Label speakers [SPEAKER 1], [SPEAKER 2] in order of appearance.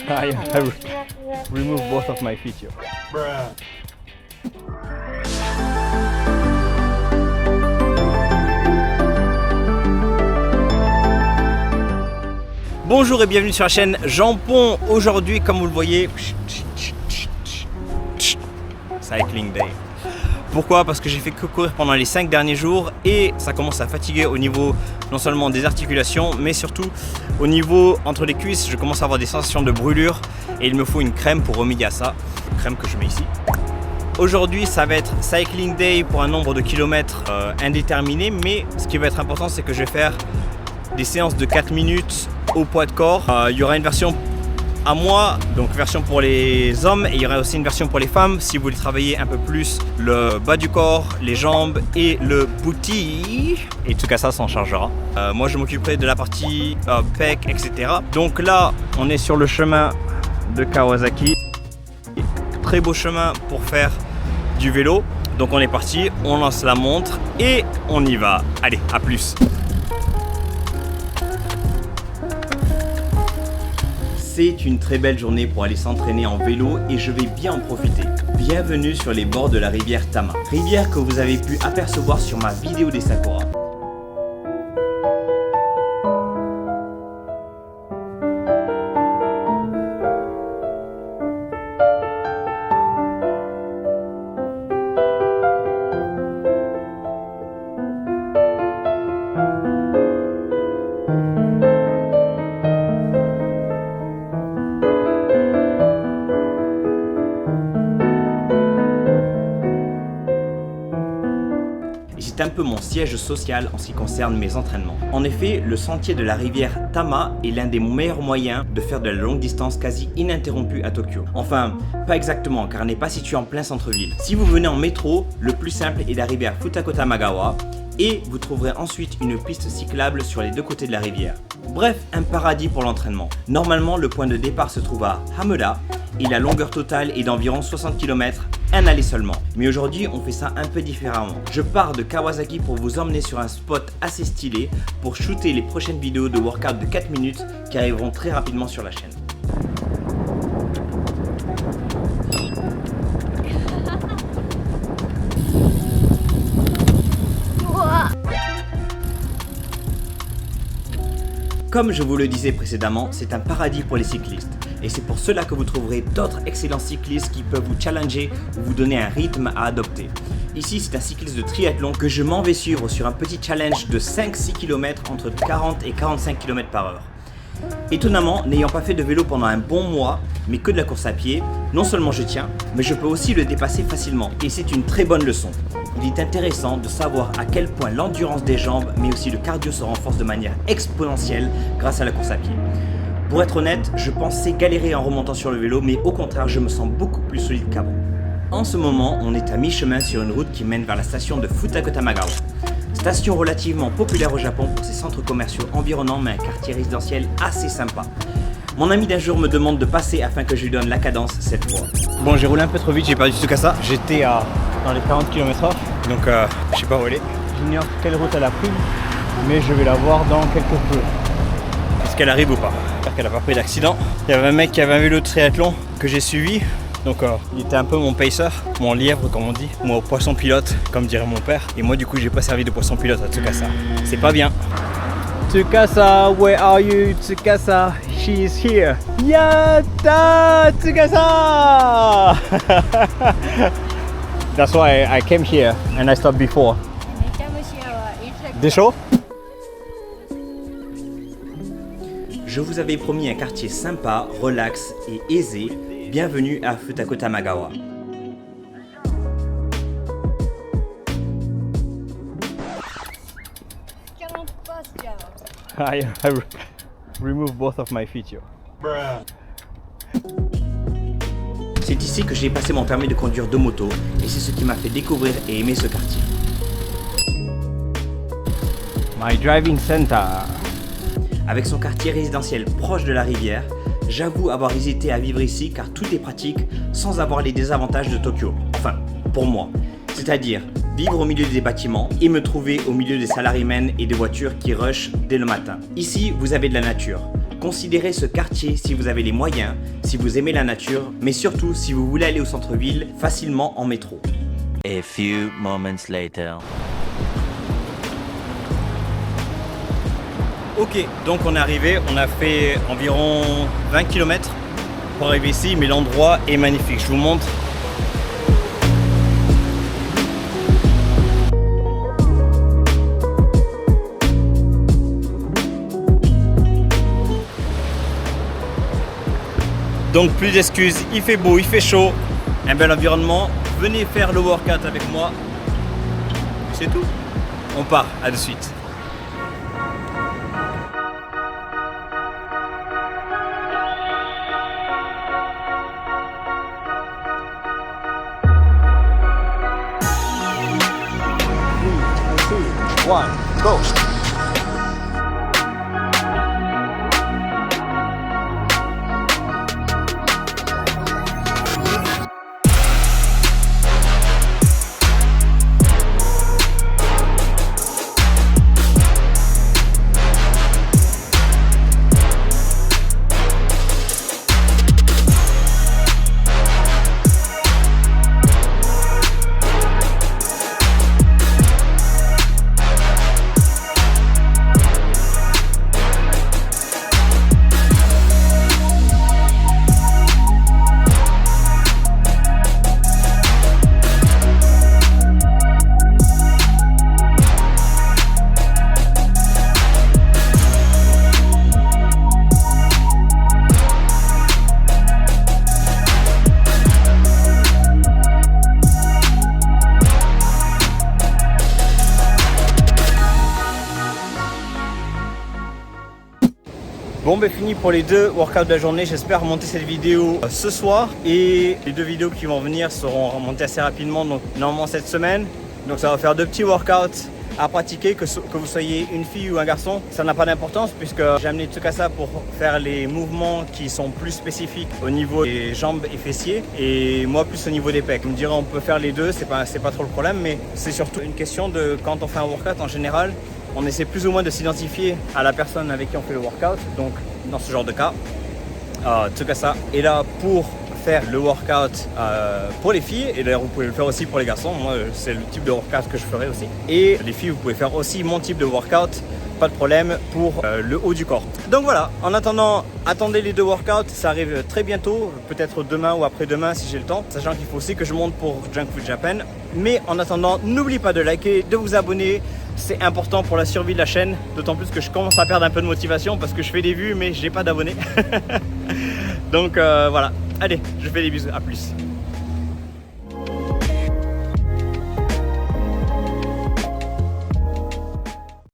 [SPEAKER 1] I remove both of my feet.
[SPEAKER 2] Bonjour et bienvenue sur la chaîne Jampon. Aujourd'hui, comme vous le voyez, Cycling Day. Pourquoi? Parce que j'ai fait que courir pendant les 5 derniers jours et ça commence à fatiguer au niveau non seulement des articulations mais surtout au niveau entre les cuisses. Je commence à avoir des sensations de brûlure et il me faut une crème pour remédier à ça. Une crème que je mets ici. Aujourd'hui ça va être Cycling Day pour un nombre de kilomètres indéterminé, mais ce qui va être important c'est que je vais faire des séances de 4 minutes au poids de corps. Il y aura une version à moi, donc version pour les hommes, et il y aura aussi une version pour les femmes si vous voulez travailler un peu plus le bas du corps, les jambes et le booty. Et tout cas ça s'en chargera. Moi je m'occuperai de la partie pec, etc. Donc là on est sur le chemin de Kawasaki. Très beau chemin pour faire du vélo. Donc on est parti, on lance la montre et on y va. Allez, à plus. C'est une très belle journée pour aller s'entraîner en vélo et je vais bien en profiter. Bienvenue sur les bords de la rivière Tama. Rivière que vous avez pu apercevoir sur ma vidéo des Sakura. C'est un peu mon siège social en ce qui concerne mes entraînements. En effet, le sentier de la rivière Tama est l'un des meilleurs moyens de faire de la longue distance quasi ininterrompue à Tokyo. Enfin, pas exactement car elle n'est pas située en plein centre-ville. Si vous venez en métro, le plus simple est d'arriver à Futakota-Magawa et vous trouverez ensuite une piste cyclable sur les deux côtés de la rivière. Bref, un paradis pour l'entraînement. Normalement, le point de départ se trouve à Hameda et la longueur totale est d'environ 60 km, un aller seulement. Mais aujourd'hui, on fait ça un peu différemment. Je pars de Kawasaki pour vous emmener sur un spot assez stylé pour shooter les prochaines vidéos de workout de 4 minutes qui arriveront très rapidement sur la chaîne. Comme je vous le disais précédemment, c'est un paradis pour les cyclistes. Et c'est pour cela que vous trouverez d'autres excellents cyclistes qui peuvent vous challenger ou vous donner un rythme à adopter. Ici, c'est un cycliste de triathlon que je m'en vais suivre sur un petit challenge de 5-6 km entre 40 et 45 km par heure. Étonnamment, n'ayant pas fait de vélo pendant un bon mois, mais que de la course à pied, non seulement je tiens, mais je peux aussi le dépasser facilement. Et c'est une très bonne leçon. Il est intéressant de savoir à quel point l'endurance des jambes, mais aussi le cardio se renforce de manière exponentielle grâce à la course à pied. Pour être honnête, je pensais galérer en remontant sur le vélo, mais au contraire, je me sens beaucoup plus solide qu'avant. En ce moment, on est à mi-chemin sur une route qui mène vers la station de Futakota-Magawa. Station relativement populaire au Japon pour ses centres commerciaux environnants, mais un quartier résidentiel assez sympa. Mon ami d'un jour me demande de passer afin que je lui donne la cadence cette fois. Bon, j'ai roulé un peu trop vite, j'ai perdu tout ça. J'étais dans les 40 km/h, donc je sais pas où elle est. J'ignore quelle route elle a pris, mais je vais la voir dans quelques peu. Est-ce qu'elle arrive ou pas? J'espère qu'elle n'a pas pris d'accident. Il y avait un mec qui avait un vélo de triathlon que j'ai suivi. Donc il était un peu mon pacer, mon lièvre comme on dit, mon poisson pilote comme dirait mon père. Et moi du coup j'ai pas servi de poisson pilote à Tsukasa. C'est pas bien. Tsukasa, where are you? Tsukasa, she is here. Yatta Tsukasa! That's why I came here and I stopped before. Desho? Je vous avais promis un quartier sympa, relax et aisé. Bienvenue à Futakota-Magawa. I remove both of my feet. C'est ici que j'ai passé mon permis de conduire de moto et c'est ce qui m'a fait découvrir et aimer ce quartier. My driving center. Avec son quartier résidentiel proche de la rivière, j'avoue avoir hésité à vivre ici car tout est pratique sans avoir les désavantages de Tokyo. Enfin, pour moi. C'est-à-dire vivre au milieu des bâtiments et me trouver au milieu des salarymen et des voitures qui rushent dès le matin. Ici, vous avez de la nature. considérez ce quartier si vous avez les moyens, si vous aimez la nature, mais surtout si vous voulez aller au centre-ville facilement en métro.
[SPEAKER 3] A few moments later.
[SPEAKER 2] Ok, donc on est arrivé, on a fait environ 20 km pour arriver ici, mais l'endroit est magnifique, je vous montre. Donc plus d'excuses, il fait beau, il fait chaud, un bel environnement, venez faire le workout avec moi, c'est tout. On part, à de suite.
[SPEAKER 1] One, go. Bon ben fini pour les deux workouts de la journée, j'espère remonter cette vidéo ce soir et les deux vidéos qui vont venir seront remontées assez rapidement, donc normalement cette semaine. Donc ça va faire deux petits workouts à pratiquer, que vous soyez une fille ou un garçon, ça n'a pas d'importance puisque j'ai amené Tsukasa pour faire les mouvements qui sont plus spécifiques au niveau des jambes et fessiers et moi plus au niveau des pecs. Vous me direz on peut faire les deux, c'est pas trop le problème, mais c'est surtout une question de quand on fait un workout en général. On essaie plus ou moins de s'identifier à la personne avec qui on fait le workout. Donc dans ce genre de cas, Tsukasa est là pour faire le workout pour les filles. Et d'ailleurs vous pouvez le faire aussi pour les garçons. Moi c'est le type de workout que je ferai aussi. Et les filles vous pouvez faire aussi mon type de workout. Pas de problème pour le haut du corps. Donc voilà, en attendant, attendez les deux workouts, ça arrive très bientôt, peut-être demain ou après-demain si j'ai le temps, sachant qu'il faut aussi que je monte pour Junk Food Japan. Mais en attendant, n'oubliez pas de liker, de vous abonner, c'est important pour la survie de la chaîne, d'autant plus que je commence à perdre un peu de motivation parce que je fais des vues mais j'ai pas d'abonnés. Donc voilà, allez, je fais des bisous, à plus.